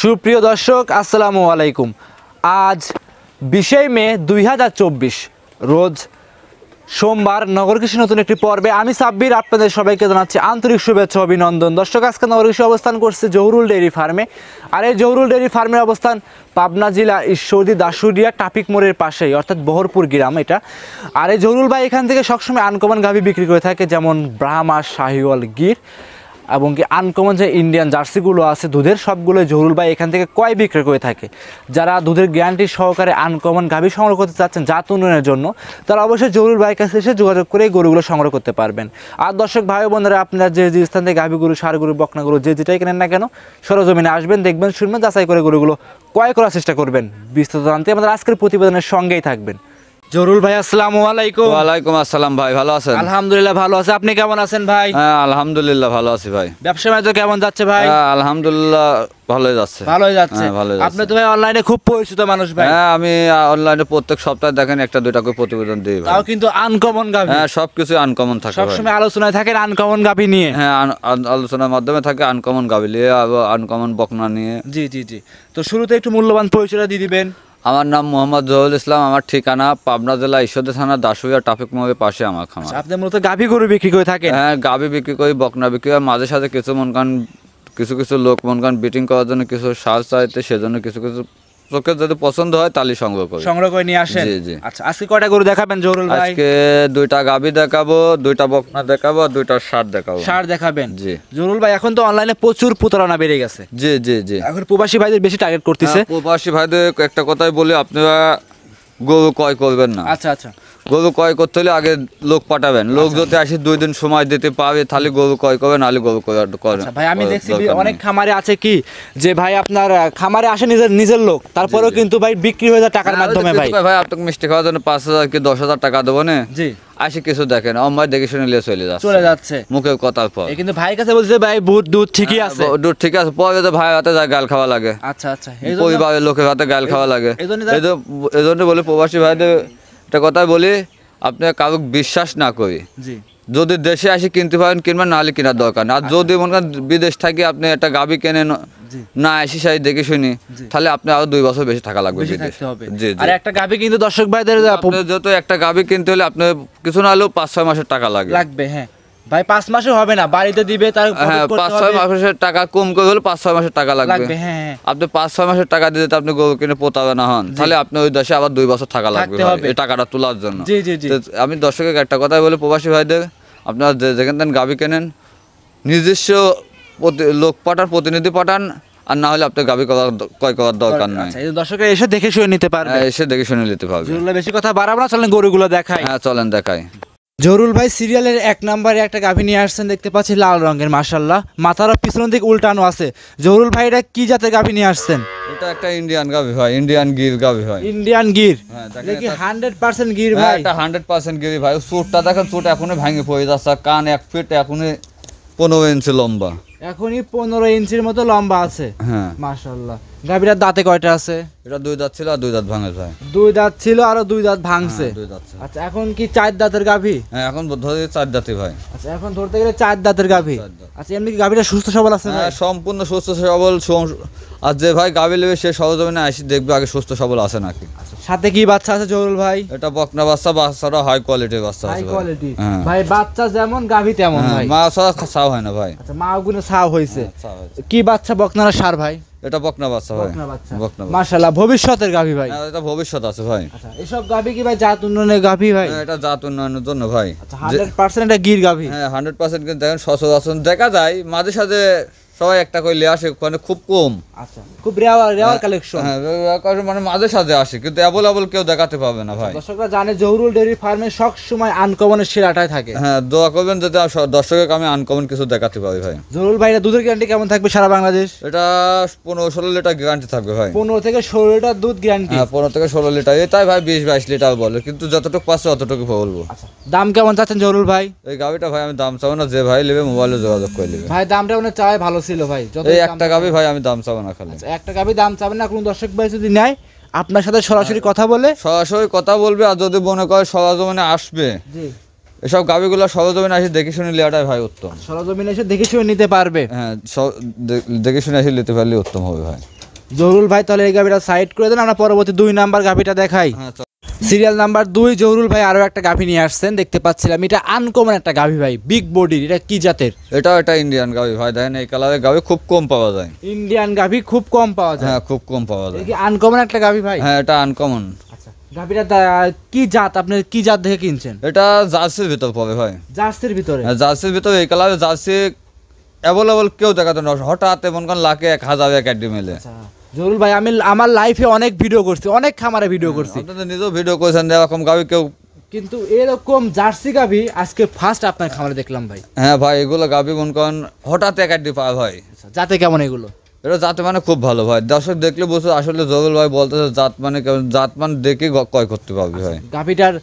সুপ্রিয় দর্শক আসসালামু আলাইকুম। আজ 20 মে 2024 রোজ সোমবার নগর কৃষি নতুন একটি পর্বে আমি সাব্বির আপনাদের সবাইকে জানাচ্ছি আন্তরিক শুভেচ্ছা অভিনন্দন। দর্শক আজকে নগর কৃষি অবস্থান করছে জহুরুল ডেইরি ফার্মে। আর এই জহুরুল ডেইরি ফার্মের অবস্থান পাবনা জেলা ঈশ্বরদী দাসুরিয়া ট্রাফিক মোড়ের পাশেই, অর্থাৎ বহরপুর গ্রাম এটা। আর এই জহুরুল ভাই এখান থেকে সবসময় আনকমন গাভী বিক্রি করে থাকে, যেমন ব্রাহ্মা, শাহিওয়াল, গির এবং কি আনকমন যে ইন্ডিয়ান জার্সিগুলো আছে দুধের, সবগুলো জহুরুল ভাই এখান থেকে ক্রয় বিক্রয় করে থাকে। যারা দুধের গ্যারান্টি সহকারে আনকমন গাভী সংগ্রহ করতে চাচ্ছেন জাত উন্নয়নের জন্য, তারা অবশ্যই জহুরুল ভাইয়ের কাছে এসে যোগাযোগ করে গরুগুলো সংগ্রহ করতে পারবেন। আর দর্শক ভাই বোনেরা, আপনারা যে যে স্থান থেকে গাভী গরু, ষাঁড় গরু, বকনা গরু যে যেটাই কেনেন না কেন, সরজমিনে আসবেন, দেখবেন, শুনবেন, যাচাই করে গরুগুলো ক্রয় করার চেষ্টা করবেন। বিস্তারিত জানতে আমাদের আজকের প্রতিবেদনের সঙ্গেই থাকবেন। জহুরুল ভাই আসসালামু আলাইকুম। ওয়ালাইকুম আসসালাম ভাই, ভালো আছেন? আলহামদুলিল্লাহ ভালো আছে, আপনি কেমন আছেন ভাই? হ্যাঁ আলহামদুলিল্লাহ ভালো আছি ভাই। ব্যবসা বাণিজ্য কেমন যাচ্ছে ভাই? আলহামদুলিল্লাহ ভালোই যাচ্ছে। ভালোই যাচ্ছে। ভালোই যাচ্ছে। আপনি তো ভাই অনলাইনে খুব পরিচিত মানুষ ভাই। হ্যাঁ আমি অনলাইনে প্রত্যেক সপ্তাহে দেখেন একটা দুইটা করে প্রতিবেদন দিই ভাই। তাও কিন্তু আনকমন গাভী। হ্যাঁ সবকিছু আনকমন থাকে ভাই। সবসময় আলোচনায় থাকেন আনকমন গাভী নিয়ে। হ্যাঁ আলোচনার মাধ্যমে থাকে আনকমন গাভী নিয়ে, আনকমন বকনা নিয়ে। জি জি জি। তো শুরুতে একটু মূল্যবান পরিচয়টা দিয়ে দিবেন। আমার নাম মোহাম্মদ জহুরুল ইসলাম, আমার ঠিকানা পাবনা জেলা ঈশ্বরদী থানা দাসুরিয়া ট্রাফিক মোড়ের পাশে আমার খামার। আপনি মূলত গাভী গরু বিক্রি করে থাকেন? হ্যাঁ গাভী বিক্রি করি, বকনা বিক্রি করি, মাঝে সাথে কিছু কিছু লোক বিটিং করার জন্য কিছু সার চাইতে, সেজন্য কিছু চোখের যদি পছন্দ হয় তাহলে সংগ্রহ করে নিয়ে আসেন। জি জি। আচ্ছা আজকে কয়টা গরু দেখাবেন জহুরুল ভাই? আজকে দুইটা গাভী দেখাবো, দুইটা বকনা দেখাবো, আর দুইটা ষাঁড় দেখাবো। ষাঁড় দেখাবেন? জি। জহুরুল ভাই এখন তো অনলাইনে প্রচুর প্রতারণা বেড়ে গেছে। জি জি জি। এখন প্রবাসী ভাইদের বেশি টার্গেট করতেছে। প্রবাসী ভাইদের একটা কথাই বলি, আপনারা গরু ক্রয় করবেন না। আচ্ছা আচ্ছা। গরু ক্রয় করতে হলে আগে লোক পাঠাবেন, লোক যদি আসে 2 দিন সময় দিতে পারে তাহলে গরু ক্রয় করবেন, নাহলে গরু করেন। ভাই আমি দেখছি অনেক খামারে আছে কি যে ভাই আপনার খামারে আসে নিজের লোক, তারপরেও কিন্তু ভাই বিক্রি হয়ে যায় টাকার মাধ্যমে। ভাই আপনাকে মিষ্টি খাওয়ার জন্য 5,000 কি 10,000 টাকা দেবো না। জি। আসে কিছু দেখেন আমার দেখে শুনে নিয়ে চলে যাচ্ছে মুখের কথার পর। কিন্তু ভাই কাছে বলছে ভাই দুধ ঠিকই আছে, দুধ ঠিক আছে, পরে তো ভাই হাতে যায় গাল খাওয়া লাগে। আচ্ছা আচ্ছা। পরিবারের লোকের হাতে গাল খাওয়া লাগে। এই জন্য বলি প্রবাসী ভাইদের একটা কথাই বলি, আপনি কারো বিশ্বাস না করি, যদি দেশে আসি কিনতে পারেন কিনবেন, নাহলে কেনার দরকার না। আর যদি মনে করেন বিদেশ থেকে আপনি একটা গাভী কেনেন না আসি সাই দেখে শুনি, তাহলে আপনি আরো 2 বছর বেশি থাকা লাগবে বিদেশ। আর একটা গাভী কিন্তু দর্শক ভাইদের যত একটা গাভী কিনতে হলে আপনার কিছু না হলেও 5-6 মাসের টাকা লাগবে। হ্যাঁ ভাই 5 মাসও হবে না, বাড়িতে দিবে তার। হ্যাঁ 5-6 মাসের টাকা কম করে হলে 5-6 মাসের টাকা লাগবে। হ্যাঁ আপনি 5-6 মাসের টাকা দিতে আপনি গরু কিনে প্রতারণা হন, তাহলে আপনি ওই দেশে আবার 2 বছর থাকা লাগবে এই টাকাটা তোলার জন্য। জি জি জি। আমি দর্শকের একটা কথাই বলি, প্রবাসী ভাইদের আপনারা যেখান থেকে গাভী কেনেন নিজস্ব লোক পাঠান, প্রতিনিধি পাঠান, আর না হলে আপনি গাভী ক্রয় করার দরকার নাই। দর্শকরা এসে দেখে শুনে নিতে পারবে। এসে দেখে শুনে নিতে পারবে। বেশি কথা বাড়াবো না, চলেন গরুগুলো দেখাই। হ্যাঁ চলেন দেখাই। জহুরুল ভাই সিরিয়ালের 1 নম্বরে একটা গাভী নিয়ে আসছেন, দেখতে পাচ্ছি লাল রঙের, মাশাআল্লাহ। মাথারও পিছনের দিক উল্টানো আছে। জহুরুল ভাই এটা কি জাতের গাভী নিয়ে আসছেন? এটা একটা ইন্ডিয়ান গাভী হয়, ইন্ডিয়ান গির গাভী হয়। ইন্ডিয়ান গির? হ্যাঁ দেখি 100% গির ভাই। এটা 100% গির ভাই। চুটটা দেখেন, চুট এখনই ভাঙে পড়ে যাচ্ছে, কান 1 ফিট এখনই 15 ইঞ্চি লম্বা। এখনই 15 ইঞ্চির মতো লম্বা আছে। হ্যাঁ মাশাআল্লাহ। গাভীটার দাঁতে কয়টা আছে? এটা 2 দাঁত ছিল আর 2 দাঁত ভাঙে ভাই। 2 দাঁত ছিল আর 2 দাঁত ভাঙছে। 2 দাঁত। আচ্ছা এখন কি 4 দাঁতের গাভী? হ্যাঁ এখন ধরে 4 দাঁতই ভাই। আচ্ছা এখন ধরতে গেলে 4 দাঁতের গাভী। আচ্ছা এমনি কি গাভীটা সুস্থ সবল আছে? হ্যাঁ সম্পূর্ণ সুস্থ সবল। আর যে ভাই গাভী নেবে সে সরজমিনে আসি দেখবে আগে সুস্থ সবল আছে নাকি। সাথে কি বাচ্চা আছে জহুরুল ভাই? এটা বকনা বাচ্চা, বাচ্চাটা হাই কোয়ালিটির বাচ্চা আছে। হাই কোয়ালিটি ভাই, বাচ্চা যেমন গাভী তেমন ভাই। মা ছাড়া ছাও হয় না ভাই। আচ্ছা মা গুনে ছাও হইছে। কি বাচ্চা, বকনার সার ভাই? এটা বকনা বাচ্চা ভাই। বকনা মাশাআল্লাহ, ভবিষ্যতের গাভী ভাই। হ্যাঁ এটা ভবিষ্যৎ আছে ভাই। আচ্ছা এসব গাভী কি ভাই জাত উন্নয়নের গাভী ভাই? এটা জাত উন্নয়নের জন্য ভাই। আচ্ছা 100% এটা গির গাভী? হ্যাঁ 100% কিন্তু দেখেন সচরাচর দেখা যায়, মাঝে সাঝে সবাই একটা কইলে আসে, মানে খুব কম। আচ্ছা খুব রেয়ার কালেকশন। হ্যাঁ মানে মাঝে সাঝে আসে, কিন্তু অ্যাভেলেবল কেউ দেখাতে পাবে না ভাই। দর্শকরা জানে জহুরুল ডেইরি ফার্মে সব সময় আনকমনের সেরাটাই থাকে। হ্যাঁ দোয়া করবেন যাতে দর্শককে আমি আনকমন কিছু দেখাতে পারি ভাই। জহুরুল ভাই এটা দুধের গ্যারান্টি কেমন থাকবে সারা বাংলাদেশ? এটা 15-16 লিটার গ্যারান্টি থাকবে ভাই। 15 থেকে 16 লিটার দুধ গ্যারান্টি? হ্যাঁ 15 থেকে 16 লিটার, এটাই ভাই 20-22 লিটার বলে, কিন্তু যতটুকু পাচ্ছে অতটুকু বলবো। আচ্ছা দাম কেমন চাচ্ছেন জহুরুল ভাই? এই গাভিটা ভাই আমি দাম চাবো না, যে ভাই নেবে মোবাইলে যোগাযোগ করে নেবে ভাই। দামটা মানে চাই ভালো ছিল ভাই। এই একটা গাভি ভাই আমি দাম চাবো না খালি। একটা গাভি দাম চাবেন না, কোনো দর্শক ভাই যদি নেয় আপনার সাথে সরাসরি কথা বলবে, আর যদি মনে করে সরজমিনে আসবে, এসব গাভিগুলো সরজমিনে এসে দেখে শুনে নেওয়াটাই ভাই উত্তম। সরজমিনে এসে দেখে শুনে নিতে পারবে। হ্যাঁ দেখে শুনে এসে নিতে পারলে উত্তম হবে ভাই। জহুরুল ভাই তাহলে এই গাভিটা সাইড করে দেন, আমরা পরবর্তী 2 নাম্বার গাভিটা দেখাই। হ্যাঁ সিরিয়াল নাম্বার 2 জহুরুল ভাই আরো একটা গাভি নিয়ে আসছেন, দেখতে পাচ্ছিলাম এটা আনকমন একটা গাভি ভাই, বিগ বডির। এটা কি জাতের? এটা ইন্ডিয়ান গাভি ভাই, দেখেন এই কালারের গাভি খুব কম পাওয়া যায়। ইন্ডিয়ান গাভি খুব কম পাওয়া যায়? হ্যাঁ খুব কম পাওয়া যায়। কি আনকমন একটা গাভি ভাই? হ্যাঁ এটা আনকমন। আচ্ছা গাভিটা কি জাত, আপনি কি জাত দেখে কিনছেন? এটা জার্সির ভিতর পড়ে ভাই। জার্সির ভিতরে? হ্যাঁ জার্সির ভিতরে, এই কালারের জার্সি অ্যাভেলেবল কেউ দেখাতে না, হঠাৎ মন করেন লাখে 1000 একাডি মেলে। জহুরুল ভাই আমি আমার লাইফে অনেক ভিডিও করছি, অনেক খামারে ভিডিও করছি, আপনাদের নিজেও ভিডিও করেছেন, এরকম গাভি কেউ, কিন্তু এরকম জার্সি গাভি আজকে ফার্স্ট আপনার খামারে দেখলাম ভাই। হ্যাঁ ভাই এগুলো গাভি মন করেন হঠাৎ একাডি পাওয়া ভাই। যাতে কেমন এগুলো? এটা জাতে মানে খুব ভালো ভাই, দর্শক দেখলে বুঝতে আসলে জহুরুল ভাই বলতেছে জাত মানে কেমন, জাত মানে দেখে ক্রয় করতে পারবে ভাই। গাভিটার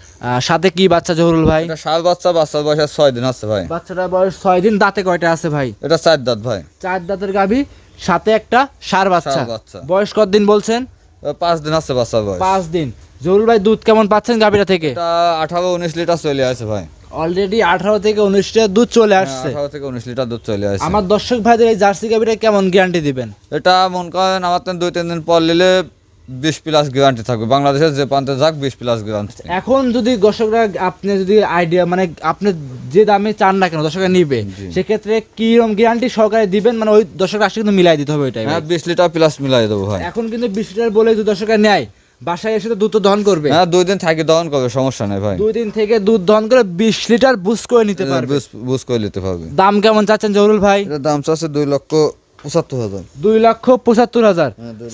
সাথে কি বাচ্চা জহুরুল ভাই? এটা ষাঁড় বাচ্চা, বাচ্চার বয়স 6 দিন আছে ভাই। বাচ্চাটার বয়স 6 দিন, দাঁতে কয়টা আছে ভাই? এটা 4 দাঁত ভাই। 4 দাঁতের গাভি, সাথে একটা ষাঁড় বাচ্চা। ষাঁড় বাচ্চা। বয়স কত দিন বলছেন? 5 দিন আছে বাচ্চার বয়স। 5 দিন। জহুরুল ভাই দুধ কেমন পাচ্ছেন গাভিটা থেকে? এটা 18-19 লিটার চলে আসে ভাই। অলরেডি 18 থেকে 19 লিটার দুধ চলে আসছে। 18 থেকে 19 লিটার দুধ চলে আসে। আমার দর্শক ভাইদের এই জার্সি গাভিটা কেমন গ্যারান্টি দিবেন? এটা মন করেন আমার 2-3 দিন পর নিলে 20+ গ্যারান্টি থাকবে, বাংলাদেশের যে প্রান্তে যাক 20+ গ্যারান্টি। এখন যদি দর্শকরা, আপনি যদি আইডিয়া মানে আপনি যে দামে চান না কেন দর্শকরা নিবে, সেক্ষেত্রে কিরকম গ্যারান্টি সহকারে দিবেন, মানে ওই দর্শকরা আসলে কিন্তু মিলাই দিতে হবে ওইটাই। হ্যাঁ 20 লিটার প্লাস মিলাই দেবো ভাই। এখন কিন্তু 20 লিটার বলে যদি দর্শকরা নেয়, বাসায় এসে তো দুধ তো দহন করবে। হ্যাঁ 2 দিন থাকি দহন করবে, সমস্যা নেই ভাই। 2 দিন থেকে দুধ দহন করে 20 লিটার বুস করে নিতে পারবে। বুঝ করে নিতে পারবে। দাম কেমন চাচ্ছেন জহুরুল ভাই? এটার দাম চাচ্ছে 2,75,000। 2,75,000।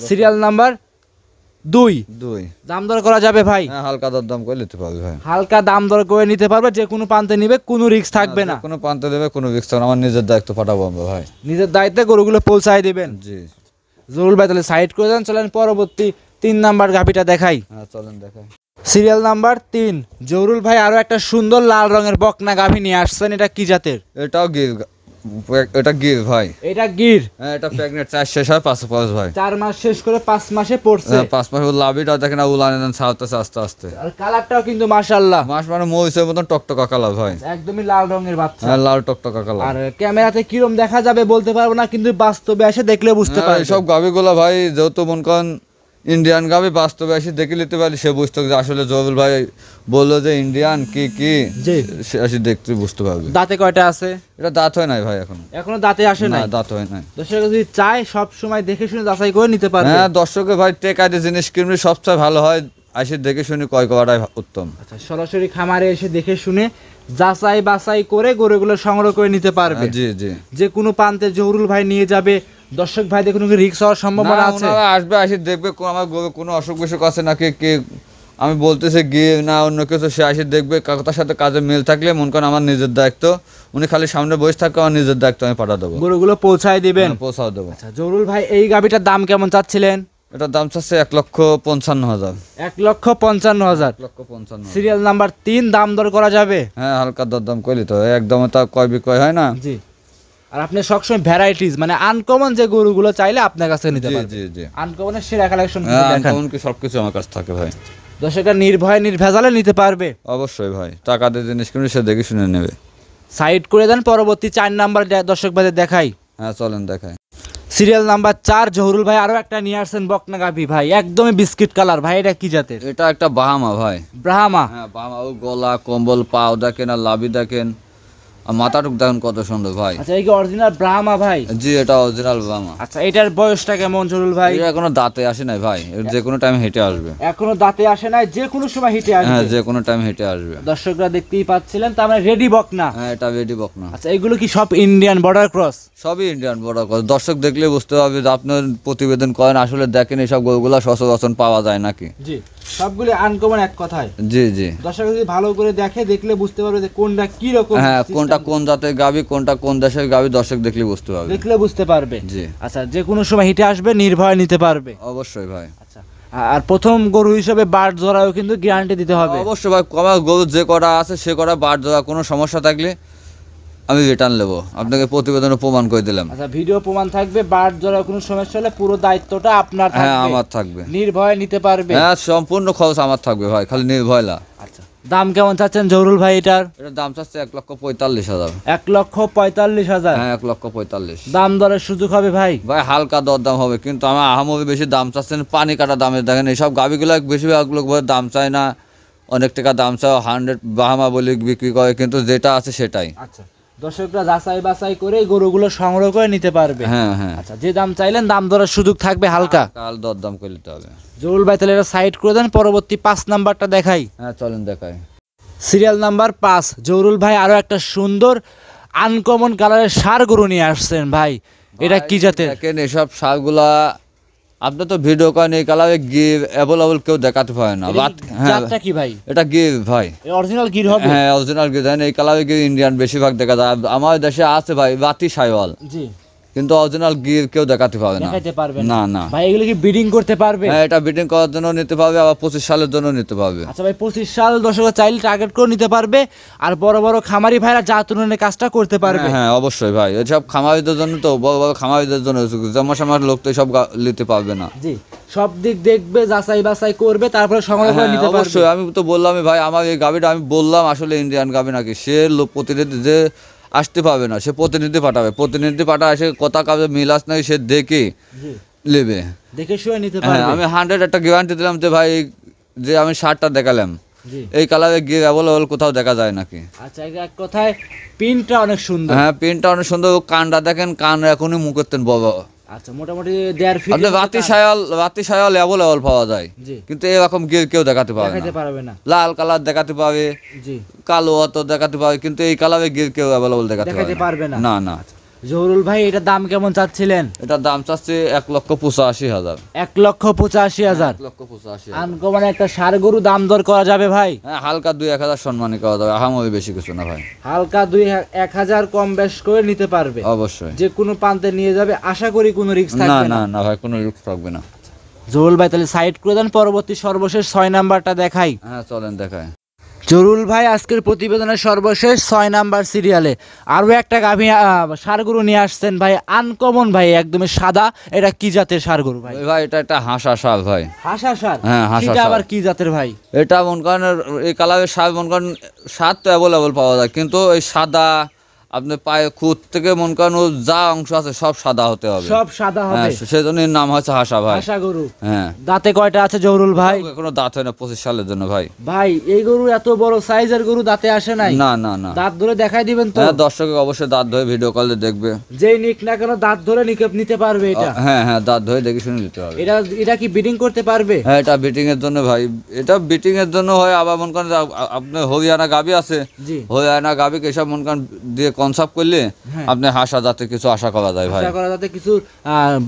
Serial number 2। দাম দর করা যাবে ভাই? হ্যাঁ হালকা দাম করে নিতে পারবে ভাই। হালকা দাম দর করে নিতে পারবে, যে কোনো প্রান্তে নিবে, কোনো রিস্ক থাকবে না। কোনো প্রান্তে দেবে কোনো রিস্ক থাকবে না, আমার নিজের দায়িত্ব পাঠাবো আমরা ভাই। নিজের দায়িত্বে গরুগুলো পৌঁছায় দিবেন। জি জহুরুল ভাই তাহলে সাইড করে দেন, চলেন পরবর্তী 3 নাম্বার গাভিটা দেখাই। হ্যাঁ চলেন দেখাই। সিরিয়াল নাম্বার 3 জহুরুল ভাই আরো একটা সুন্দর লাল রঙের বকনা গাভি নিয়ে আসছেন, এটা কি জাতের? এটাও গির, এটা গির ভাই। এটা গির? হ্যাঁ এটা প্রেগনেন্ট, 4 শেষ হয় 5 পড়ে ভাই। 4 মাস শেষ করে 5 মাসে পড়ছে। 5 মাস লাভিটা দেখেন না, উলানে দেন ছাড়তেছে আস্তে আস্তে। আর কালারটাও কিন্তু মাশাআল্লাহ, মাস মানে মহিষের মতন টকটকা কালার ভাই। একদমই লাল রঙের বাচ্চা। হ্যাঁ লাল টকটকা কালার। আর ক্যামেরাতে কিরকম দেখা যাবে বলতে পারবো না, কিন্তু বাস্তবে এসে দেখলে বুঝতে পারবে। সব গাভিগুলো ভাই যেহেতু মন করেন ইন্ডিয়ান গাভি, বাস্তবে এসে দেখে নিতে পারি, সে বুঝতে যে আসলে জহুরুল ভাই বললো যে ইন্ডিয়ান কি সে এসে দেখতে বুঝতে পারবে। দাঁতে কয়টা আছে? এটা দাঁত হয় নাই ভাই, এখনো দাঁতে আসে নাই? দাঁত হয় নাই। দর্শক যদি চায় সব সময় দেখে শুনে যাচাই করে নিতে পারবে। হ্যাঁ দর্শকে ভাই টেকাইতে জিনিস কিনলে সবচেয়ে ভালো হয়, আসে দেখে শুনে ক্রয় করাটাই উত্তম। আচ্ছা সরাসরি খামারে এসে দেখে শুনে যাচাই বাছাই করে গরুগুলো সংগ্রহ করে নিতে পারবে। জি জি। যে কোনো প্রান্তে জহুরুল ভাই নিয়ে যাবে, দর্শক ভাই দেখুন রিস্ক হওয়ার সম্ভাবনা আছে? আসবে, আসে দেখবে আমার গরু কোনো অসুখ বিসুখ আছে নাকি, কে আমি বলতেছে গিয়ে না অন্য কিছু, সে আসে দেখবে, তার সাথে কাজে মিল থাকলে মন করেন আমার নিজের দায়িত্ব, উনি খালি সামনে বসে থাকবে, আমার নিজের দায়িত্ব আমি পাঠা দেবো, গরুগুলো পৌঁছায় দিবেন। পৌঁছাও দেবো। আচ্ছা জহুরুল ভাই এই গাভিটার দাম কেমন চাচ্ছিলেন? এটার দাম চাচ্ছে 1,55,000। 1,55,000। 1,55,000। সিরিয়াল নাম্বার 3 দাম দর করা যাবে? হ্যাঁ হালকা দাম করলি তো, একদম তা কয় বিক্রয় হয় না। জি। আর আপনি সবসময় ভ্যারাইটিস মানে আনকমন যে গরুগুলো চাইলে আপনার কাছে নিতে পারবেন। জি জি। আনকমনের সেরা কালেকশন আনকমন কি সবকিছু আমার কাছে থাকে ভাই। দর্শকরা নির্ভয়ে নির্ভেজালে নিতে পারবে। অবশ্যই ভাই, টাকা দিয়ে জিনিস কিনে সে দেখে শুনে নেবে। সাইড করে দেন, পরবর্তী 4 নাম্বার দর্শক ভাইদের দেখাই। হ্যাঁ চলেন দেখাই। সিরিয়াল নাম্বার 4 জহুরুল ভাই আরো একটা নিয়ে আসছেন বকনা গাভি ভাই, একদমই বিস্কিট কালার ভাই, এটা কি জাতের? এটা একটা বাহামা ভাই। ব্রাহ্মা? হ্যাঁ বাহামা, ও গলা কম্বল পাও দেখেন আর লাভি দেখেন, আর মাথাটুক দেখেন কত সুন্দর ভাই। আচ্ছা এই কি অরিজিনাল ব্রাহ্মা ভাই? জি এটা অরিজিনাল বাহামা। আচ্ছা এটার বয়সটা কেমন জহুরুল ভাই? এটা এখনো দাঁতে আসে নাই ভাই, যে কোনো টাইম হেঁটে আসবে। এখনো দাঁতে আসে নাই, যে কোনো সময় হিটে আসবে? হ্যাঁ যে কোনো টাইম হেঁটে আসবে। দর্শকরা দেখতেই পাচ্ছিলেন, তার মানে রেডি বকনা? হ্যাঁ এটা রেডি বকনা। আচ্ছা এগুলো কি সব ইন্ডিয়ান বর্ডার ক্রস? সবই ইন্ডিয়ান বর্ডার ক্রস। দর্শক দেখলে বুঝতে পারবে যে আপনার প্রতিবেদন করেন, আসলে দেখেন এইসব গরুগুলা সচরাচর পাওয়া যায় নাকি। জি সবগুলো আনকমন এক কথায়। জি জি। দর্শক যদি ভালো করে দেখে দেখলে বুঝতে পারবে যে কোনটা কি রকম। হ্যাঁ কোনটা কোন জাতের গাভী, কোনটা কোন দেশের গাভী, দর্শক দেখলে বুঝতে পারবে। দেখলে বুঝতে পারবে। জি। আচ্ছা যে কোনো সময় হিটে আসবে, নির্ভয় নিতে পারবে। অবশ্যই ভাই। আচ্ছা আর প্রথম গরু হিসেবে বাট জোড়াও কিন্তু গ্যারান্টি দিতে হবে? অবশ্যই ভাই, আমার গরু যে করা আছে সে করা বাট জোড়া, কোনো সমস্যা থাকলে আমি রিটার্ন নেবো, আপনাকে প্রতিবেদনে প্রমাণ করে দিলাম। আচ্ছা ভিডিও প্রমাণ থাকবে, বাট জোড়া কোনো সমস্যা হলে পুরো দায়িত্বটা আপনার থাকবে? হ্যাঁ আমার থাকবে। নির্ভয় নিতে পারবে? হ্যাঁ সম্পূর্ণ খরচ আমার থাকবে ভাই, খালি নির্ভয় না। আচ্ছা দাম কেমন চাচ্ছেন জহুরুল ভাই এটার? এটার দাম চাচ্ছে 1,45,000। 1,45,000। হ্যাঁ 1,45,000। দাম দরের সুযোগ হবে ভাই? ভাই হালকা দরদাম হবে, কিন্তু আমার আহামরি বেশি দাম চাচ্ছেন পানি কাটা দামে। দেখেন এইসব গাভিগুলো বেশিরভাগ লোক দাম চায় না, অনেক টাকা দাম চায়, 100 বাহামা বলে বিক্রি করে, কিন্তু যেটা আছে সেটাই। আচ্ছা, দর্শকরা যাচাই বাছাই করে গরুগুলো সংগ্রহ করে নিতে পারবে। হ্যাঁ হ্যাঁ, আচ্ছা, যে দাম চাইলেন দাম দরের সুযোগ থাকবে হালকা। কাল দরদাম করে নিতে হবে। জহুরুল ভাই তাহলে এটা সাইড করে দেন, পরবর্তী 5 নাম্বারটা দেখাই। হ্যাঁ চলেন দেখাই। সিরিয়াল নাম্বার 5, জহুরুল ভাই আরো একটা সুন্দর আনকমন কালারের ষাঁড় গরু নিয়ে আসছেন ভাই। এটা কি জাতের? দেখেন এসব সারগুলা আপনি তো ভিডিও করেন, এই কালারে গির অ্যাভেলেবল কেউ দেখাতে পারে না। হ্যাঁ জাতটা কি ভাই? এটা গির ভাই, অরিজিনাল গির হবে? হ্যাঁ অরিজিনাল গির। দেখেন এই কালারে গির ইন্ডিয়ান বেশিরভাগ দেখা যায়, আমার দেশে আছে ভাই বাতি সাইওয়াল, জি, কিন্তু অরিজিনাল গির কেউ দেখাতে পারে না। দেখাতে পারবে না না ভাই। এগুলো কি ব্রিডিং করতে পারবে? হ্যাঁ এটা ব্রিডিং করার জন্য নিতে পারবে, আবার 25 সালের জন্য নিতে পারবে। আচ্ছা ভাই, 25 সাল দর্শক চাইলে টার্গেট করে নিতে পারবে, আর বড় বড় খামারি ভাইরা জাত উন্নয়নের কাজটা করতে পারবে। হ্যাঁ অবশ্যই ভাই, এসব খামারিদের জন্য, তো বড় বড় খামারিদের জন্য, জমাসামার লোক তো সব নিতে পারবে না। জি, সব দিক দেখবে, যাচাই বাছাই করবে, তারপরে সংগ্রহ করে নিতে পারবে। অবশ্যই, আমি তো বললামই ভাই, আমার এই গাভিটা আমি বললাম আসলে ইন্ডিয়ান গাভি নাকি, সে প্রতিনিধি যে আসতে পারবে না, সে প্রতিনিধি পাঠাবে, প্রতিনিধি পাঠা এসে কথা কাজে মিলাস নাই, সে দেখে জি, নেবে, দেখে শুয়ে নিতে হ্যাঁ পারবে। আমি 100 একটা গ্যারান্টি দিলাম যে ভাই, যে আমি 60টা দেখালাম, জি, এই কালারে গিয়ে অ্যাভেলেবল কোথাও দেখা যায় নাকি। আচ্ছা, এক কথায় পিনটা অনেক সুন্দর। হ্যাঁ প্রিন্টটা অনেক সুন্দর, কানটা দেখেন, কান এখনই মুখের বড়। আচ্ছা, মোটামুটি 1.5 ফিট আপনি বাতি সায়াল অ্যাভেলেবল পাওয়া যায়, জি, কিন্তু এরকম গিয়ে কেউ দেখাতে পারে দেখাতে না। পারবে না। লাল কালার দেখাতে পাবে, জি, কালো অত দেখাতে পাবে, কিন্তু এই কালারে গিয়ে কেউ অ্যাভেলেবল দেখাতে দেখাতে পারবে না। না না। জহুরুল ভাই এটার দাম কেমন চাচ্ছিলেন? এটার দাম চাচ্ছে 1,85,000। 1,85,000। 1,85,000। আনকমন একটা ষাঁড় গরু, দাম দর করা যাবে ভাই? হ্যাঁ হালকা 2-1,000 সম্মানী করা যাবে, আহামরি বেশি কিছু না ভাই। হালকা 2-1,000 কম বেশ করে নিতে পারবে, অবশ্যই। যে কোনো প্রান্তে নিয়ে যাবে, আশা করি কোনো রিস্ক না থাকবে না না। না ভাই, কোনো রিস্ক থাকবে না। জহুরুল ভাই তাহলে সাইড করে দেন, পরবর্তী সর্বশেষ 6 নাম্বারটা দেখাই। হ্যাঁ চলেন দেখায়। জহুরুল ভাই আজকের প্রতিবেদনের সর্বশেষ 6 নাম্বার সিরিয়ালে আরো একটা গাভী ষাঁড় গরু নিয়ে আসছেন ভাই, আনকমন ভাই, একদমই সাদা। এটা কি জাতের ষাঁড় গরু ভাই? ভাই এটা একটা হাঁসা সার ভাই। হাসা ষাঁড়? হ্যাঁ, হাসা সেটা ষাঁড়। আবার কি জাতের ভাই? এটা মন করেন এই কালারের সার, মন করেন স্বাদ তো অ্যাভেলেবল পাওয়া যায়, কিন্তু এই সাদা আপনি পায়ে খুদ থেকে মন করেন ও যা অংশ আছে সব সাদা হতে হবে, সব সাদা হ্যাঁ হবে। সেজন্য এর নাম হচ্ছে হাসা ভাই। হাসা গরু। হ্যাঁ দাঁতে কয়টা আছে জহুরুল ভাই? এখনো দাঁত হয় না, 25 সালের জন্য ভাই। ভাই এই গরু এত বড় সাইজের গরু দাঁতে আসে নাই? না না না। দাঁত ধরে দেখাই দিবেন তো? হ্যাঁ দর্শক অবশ্যই দাঁত ধরে ভিডিও কলে দেখবে। যেই নিক না কেন দাঁত ধরে নিতে পারবে এটা? হ্যাঁ হ্যাঁ দাঁত ধরে দেখে শুনে নিতে হবে। এটা কি ব্রিডিং করতে পারবে? হ্যাঁ এটা বিটিং এর জন্য ভাই, এটা বিটিং এর জন্য হয়, আবার মন করেন আপনি হরিয়ানা গাবি আছে, জি, হরিয়ানা গাবিকে এসব মন করেন দিয়ে কনসাপ্ট করলে হ্যাঁ। আপনি হাসা যাতে কিছু আশা করা যায় ভাই। আশা করা যাতে কিছু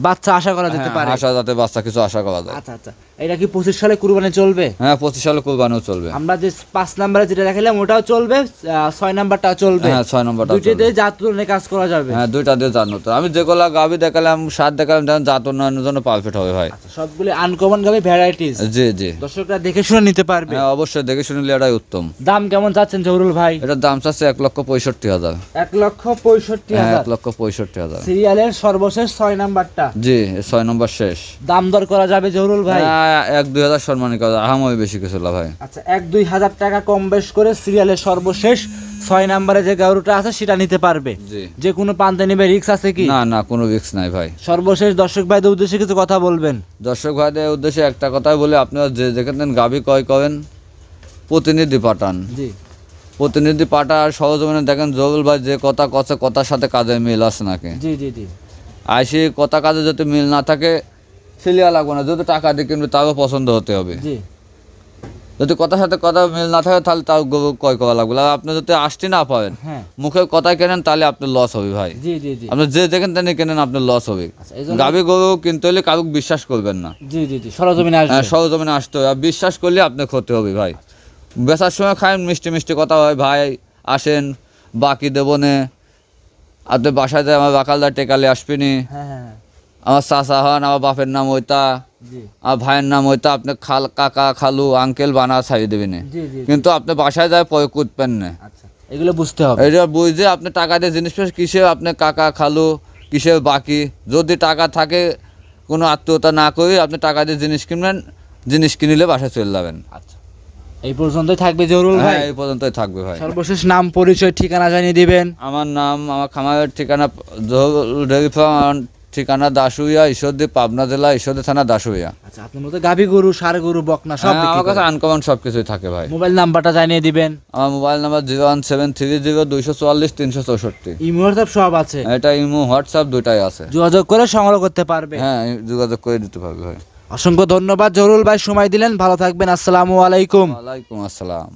বাচ্চা আশা করা যেতে হ্যাঁ, পারে। হাসা যাতে বাচ্চা কিছু আশা করা যায়। আচ্ছা আচ্ছা, এটা কি 25 সালে কুরবানি চলবে? হ্যাঁ 25 সালে কুরবানিও চলবে। আমরা যে 5 নম্বরে যেটা দেখালাম ওটাও চলবে, 6 নাম্বারটাও চলবে? হ্যাঁ 6 নম্বরটা দুইটাতে জাত উন্নয়নের কাজ করা যাবে? হ্যাঁ দুইটা দিয়ে জানো তো, আমি যেগুলো গাবি দেখালাম, সার দেখালাম, যেমন জাত উন্নয়নের জন্য পারফেক্ট হবে ভাই। আচ্ছা, সবগুলো আনকমন গাবে ভ্যারাইটিস। জি জি। দর্শকরা দেখে শুনে নিতে পারবে। হ্যাঁ অবশ্যই দেখে শুনলে এটাই উত্তম। দাম কেমন চাচ্ছেন জহুরুল ভাই? এটার দাম চাচ্ছে 1,65,000। 1,65,000। 1,65,000। সিরিয়ালের সর্বশেষ 6 নাম্বারটা, জি 6 নম্বর শেষ। দাম দর করা যাবে জহুরুল ভাই? 1-2 হাজার সম্মানী করা, আহামরি বেশি কিছু না ভাই। আচ্ছা, 1-2 হাজার টাকা কম বেশ করে সিরিয়ালের সর্বশেষ 6 নাম্বারে যে গরুটা আছে সেটা নিতে পারবে, জি। যে কোনো প্রান্তে নিবে, রিস্ক আছে কি? না না কোনো রিস্ক নাই ভাই। সর্বশেষ দর্শক ভাইদের উদ্দেশ্যে কিছু কথা বলবেন? দর্শক ভাইদের উদ্দেশ্যে একটা কথাই বলে, আপনারা যে যেখানে গাবি ক্রয় করেন প্রতিনিধি পাঠান, জি, প্রতিনিধি পাঠা। আর সহজমিনে দেখেন জহুরুল ভাই যে কথা কথা কথার সাথে কাজের মিল আছে নাকি। জি জি জি, আইসি কথা কাজে যদি মিল না থাকে সিলিয়া লাগবে না, যদি টাকা দিয়ে কিনবে তারও পছন্দ হতে হবে। জি, যদি কথার সাথে কথা মিল না থাকে তাহলে তাও গরু ক্রয় করা লাগবে। আর আপনি যদি আসতে না পারেন, হ্যাঁ, মুখের কথায় কেনেন, তাহলে আপনার লস হবে ভাই। জি জি জি, আপনি যে যেখান থেকে কেনেন আপনার লস হবে। আচ্ছা, এই জন্য- গাবি গরু কিনতে হলে কারুক বিশ্বাস করবেন না। জি জি জি, সরজমিনে আসবে। হ্যাঁ সরজমিনে আসতে হবে, আর বিশ্বাস করলে আপনার ক্ষতি হবে ভাই। বেচার সময় খায় মিষ্টি মিষ্টি কথা হয়, ভাই আসেন বাকি দেবো নে, আপনি বাসায় যায় আমার বাকালদার টেকালে আসবেনি, হ্যাঁ হ্যাঁ, আমার চাচা হন, আমার বাপের নাম ওইটা, জি আমার ভাইয়ের নাম ওইটা, আপনি কাকা খালু আঙ্কেল বানা ছাড়িয়ে দেবেন। জি জি, কিন্তু আপনি বাসায় যায় পরে কুদবেন না। আচ্ছা, এগুলো বুঝতে হবে। এটা বুঝে আপনি টাকা দিয়ে জিনিস পেয়ে কিসে আপনি কাকা খালু কিসে বাকি, যদি টাকা থাকে কোনো আত্মীয়তা না করে আপনি টাকা দিয়ে জিনিস কিনবেন, জিনিস কিনলে বাসায় চলে যাবেন। আচ্ছা, এই পর্যন্তই থাকবে জরুল ভাই। হ্যাঁ এই পর্যন্তই থাকবে ভাই। সর্বশেষ নাম পরিচয় ঠিকানা জানিয়ে দিবেন। আমার নাম, আমার খামারের ঠিকানা জহুরুল ডেইরি ফার্ম, ঠিকানা দাসুইয়া, ঈশ্বরদী, পাবনা জেলা, ঈশ্বরদী থানা, দাসুইয়া। আচ্ছা, আপনার মতো গাভী গরু, ষাঁড় গরু, বকনা সব হ্যাঁ, আমার কাছে আনকমন সব কিছুই থাকে ভাই। মোবাইল নাম্বারটা জানিয়ে দিবেন। আমার মোবাইল নাম্বার 01730 244 364। ইমো হোয়াটসঅ্যাপ সব আছে। এটা ইমো হোয়াটসঅ্যাপ দুটাই আছে, যোগাযোগ করে সংগ্রহ করতে পারবে। হ্যাঁ যোগাযোগ করে দিতে পারবে ভাই। অসংখ্য ধন্যবাদ জরুল ভাই, সময় দিলেন। ভালো থাকবেন। আসসালামু আলাইকুম। ওয়ালাইকুম আসসালাম।